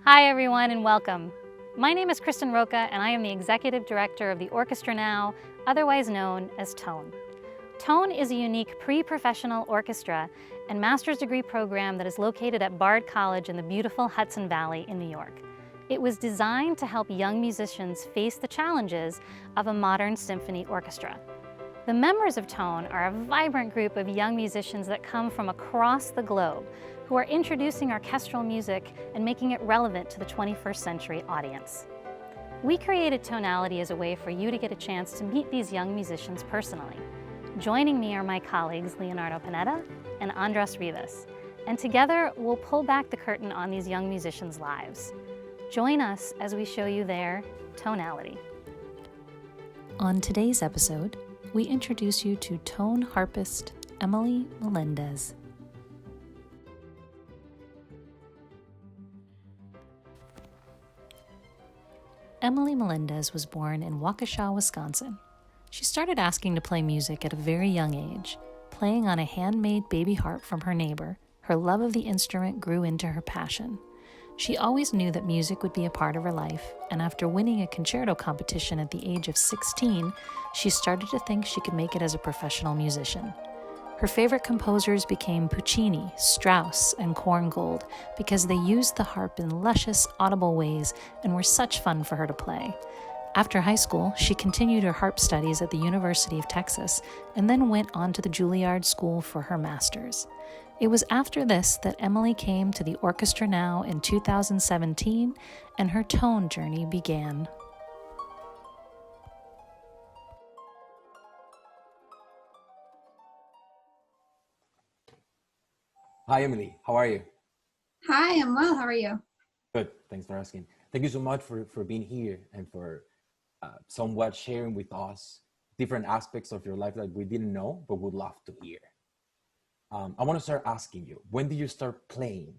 Hi everyone and welcome. My name is Kristen Roca and I am the Executive Director of the Orchestra Now, otherwise known as TŌN. TŌN is a unique pre-professional orchestra and master's degree program that is located at Bard College in the beautiful Hudson Valley in New York. It was designed to help young musicians face the challenges of a modern symphony orchestra. The members of TŌN are a vibrant group of young musicians that come from across the globe who are introducing orchestral music and making it relevant to the 21st century audience. We created TŌN-ality as a way for you to get a chance to meet these young musicians personally. Joining me are my colleagues Leonardo Panetta and Andras Rivas, and together we'll pull back the curtain on these young musicians' lives. Join us as we show you their TŌN-ality. On today's episode, we introduce you to TŌN harpist Emily Melendes. Emily Melendes was born in Waukesha, Wisconsin. She started asking to play music at a very young age. Playing on a handmade baby harp from her neighbor, her love of the instrument grew into her passion. She always knew that music would be a part of her life, and after winning a concerto competition at the age of 16, she started to think she could make it as a professional musician. Her favorite composers became Puccini, Strauss, and Korngold because they used the harp in luscious, audible ways and were such fun for her to play. After high school, she continued her harp studies at the University of Texas and then went on to the Juilliard School for her master's. It was after this that Emily came to the Orchestra Now in 2017 and her TŌN journey began. Hi, Emily. How are you? Hi, I'm well. How are you? Good. Thanks for asking. Thank you so much for being here and for somewhat sharing with us different aspects of your life that we didn't know, but would love to hear. I want to start asking you, when did you start playing?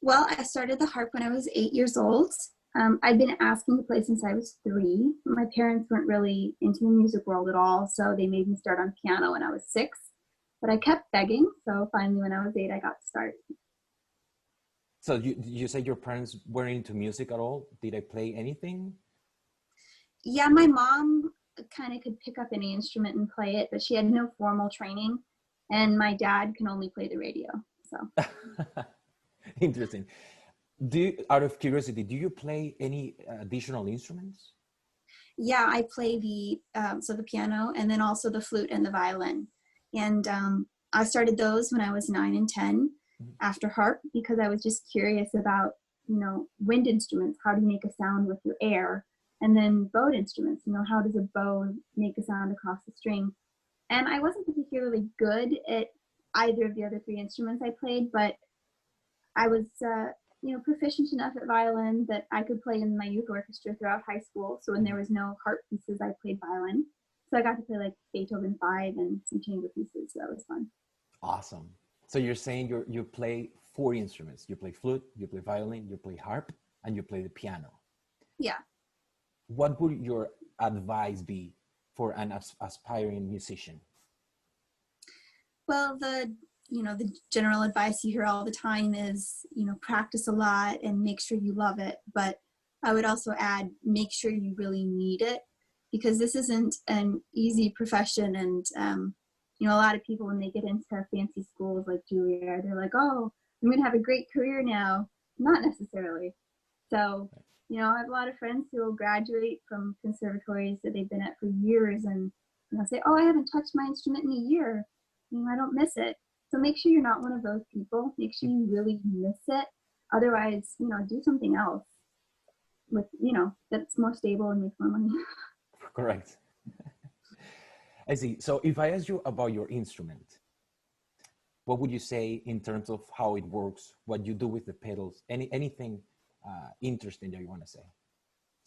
Well, I started the harp when I was 8 years old. I've been asking to play since I was 3. My parents weren't really into the music world at all, so they made me start on piano when I was 6. But I kept begging, so finally when I was 8, I got to start. So you said your parents weren't into music at all? Did they play anything? Yeah, my mom kind of could pick up any instrument and play it, but she had no formal training. And my dad can only play the radio, so. Interesting. Out of curiosity, do you play any additional instruments? Yeah, I play the piano and then also the flute and the violin. And I started those when I was 9 and 10 after harp because I was just curious about, wind instruments. How do you make a sound with your air? And then bowed instruments, how does a bow make a sound across the string? And I wasn't particularly good at either of the other 3 instruments I played, but I was, proficient enough at violin that I could play in my youth orchestra throughout high school. So when there was no harp pieces, I played violin. So I got to play like Beethoven 5 and some chamber pieces. So that was fun. Awesome. So you're saying you play 4 instruments. You play flute, you play violin, you play harp, and you play the piano. Yeah. What would your advice be for an aspiring musician? Well, the general advice you hear all the time is, practice a lot and make sure you love it. But I would also add, make sure you really need it, because this isn't an easy profession. And, a lot of people, when they get into fancy schools like Juilliard, they're like, oh, I'm going to have a great career now. Not necessarily. So, I have a lot of friends who will graduate from conservatories that they've been at for years and they'll say, oh, I haven't touched my instrument in a year. I don't miss it. So make sure you're not one of those people. Make sure you really miss it. Otherwise, do something else with, that's more stable and makes more money. Correct. I see. So if I ask you about your instrument, what would you say in terms of how it works, what you do with the pedals, anything interesting that you want to say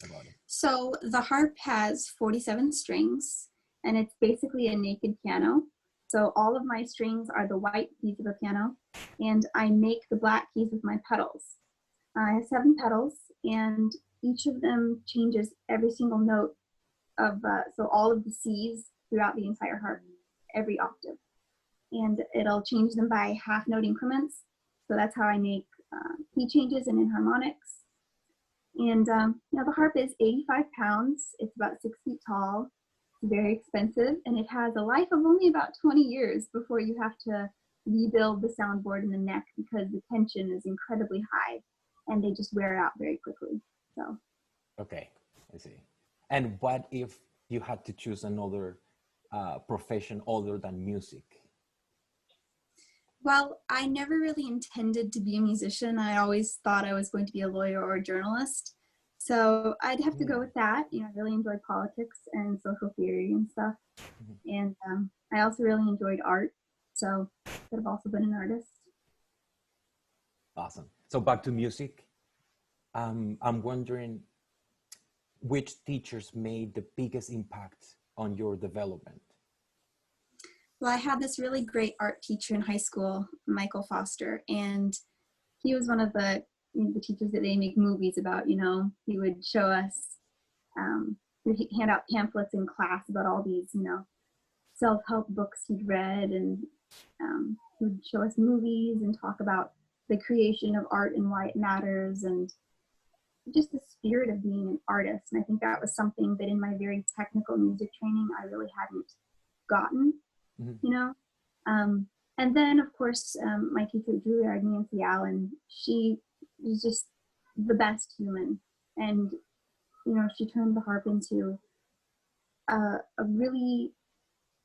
about it? So the harp has 47 strings, and it's basically a naked piano. So all of my strings are the white keys of a piano, and I make the black keys with my pedals. I have 7 pedals, and each of them changes every single note of, so all of the C's throughout the entire harp, every octave. And it'll change them by half note increments. So that's how I make key changes and enharmonics. And the harp is 85 pounds. It's about 6 feet tall. It's very expensive, and it has a life of only about 20 years before you have to rebuild the soundboard and the neck because the tension is incredibly high, and they just wear out very quickly. So. Okay, I see. And what if you had to choose another profession other than music? Well, I never really intended to be a musician. I always thought I was going to be a lawyer or a journalist. So I'd have to go with that. I really enjoyed politics and social theory and stuff. And I also really enjoyed art. So I could have also been an artist. Awesome. So back to music. I'm wondering which teachers made the biggest impact on your development? Well, I had this really great art teacher in high school, Michael Foster, and he was one of the teachers that they make movies about. He would show us, he'd hand out pamphlets in class about all these, self-help books he'd read, and he would show us movies and talk about the creation of art and why it matters, and just the spirit of being an artist. And I think that was something that in my very technical music training, I really hadn't gotten. And then of course my teacher Juilliard, Nancy Allen, she was just the best human, and she turned the harp into a really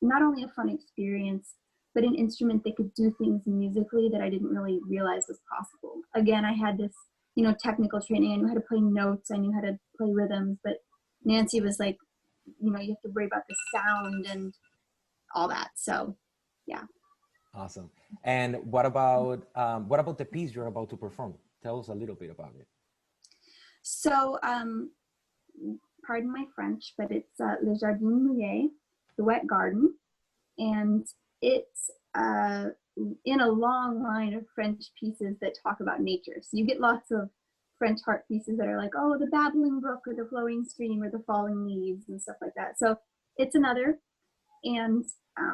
not only a fun experience, but an instrument that could do things musically that I didn't really realize was possible. Again, I had this technical training. I knew how to play notes, I knew how to play rhythms, but Nancy was like, you have to worry about the sound and all that. So yeah. Awesome. And what about the piece you're about to perform? Tell us a little bit about it. So, pardon my French, but it's Le Jardin Mouillé, the wet garden, and it's in a long line of French pieces that talk about nature. So you get lots of French harp pieces that are like, oh, the babbling brook or the flowing stream or the falling leaves and stuff like that. So it's another, and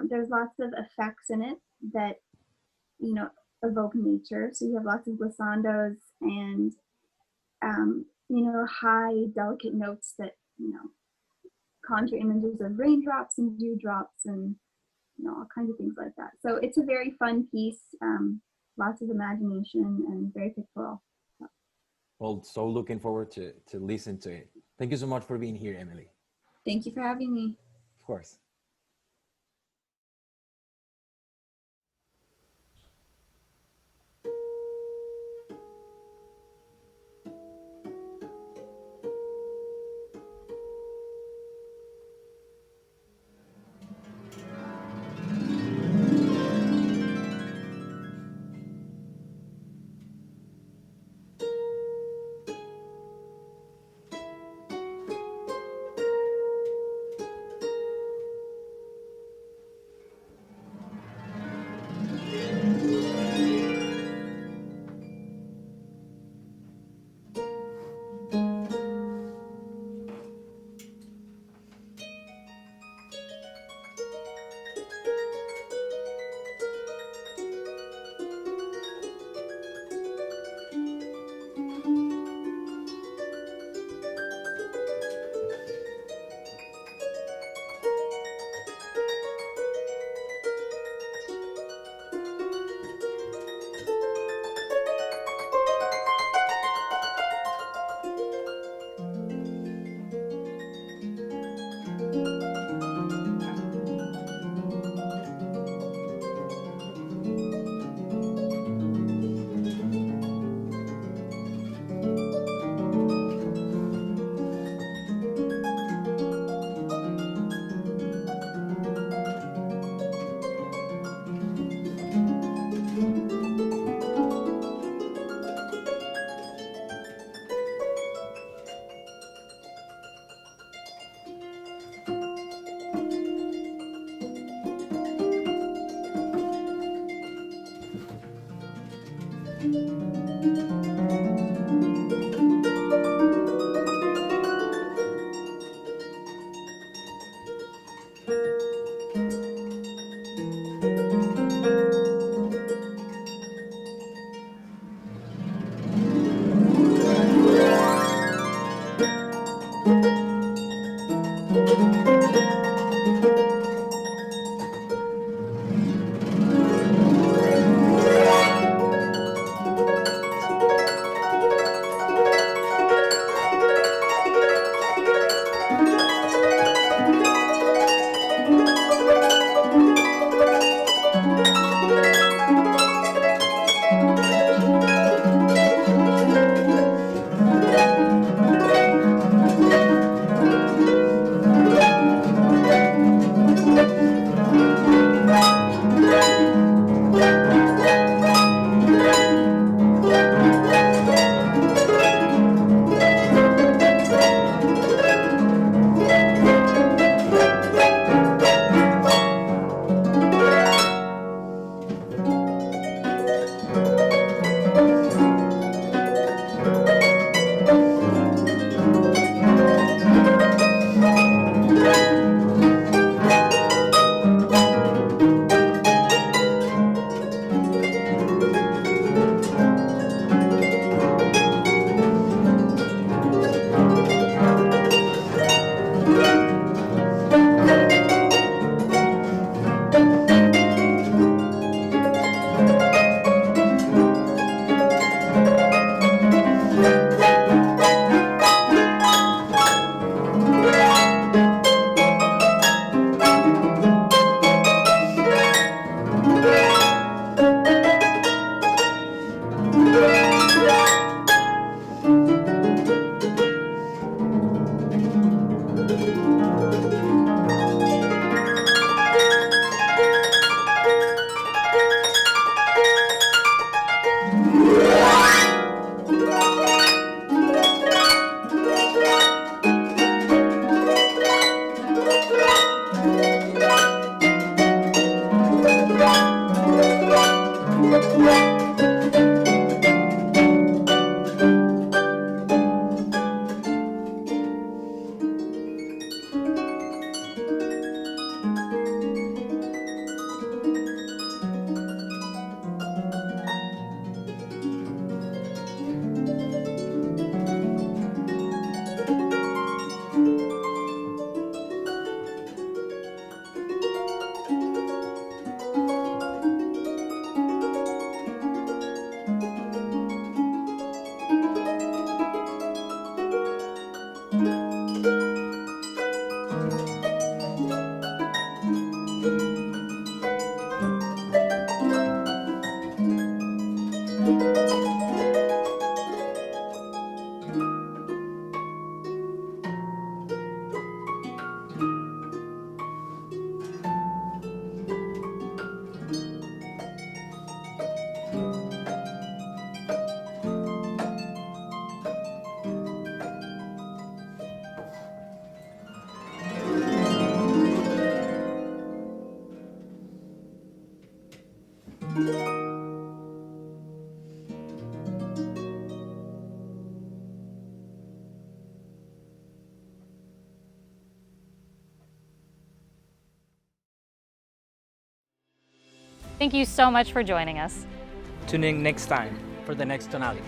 there's lots of effects in it that evoke nature. So you have lots of glissandos and high delicate notes that conjure images of raindrops and dewdrops and all kinds of things like that. So it's a very fun piece, lots of imagination and very pictorial. Well, so looking forward to listen to it. Thank you so much for being here, Emily. Thank you for having me. Of course. Thank you so much for joining us. Tune in next time for the next tonality.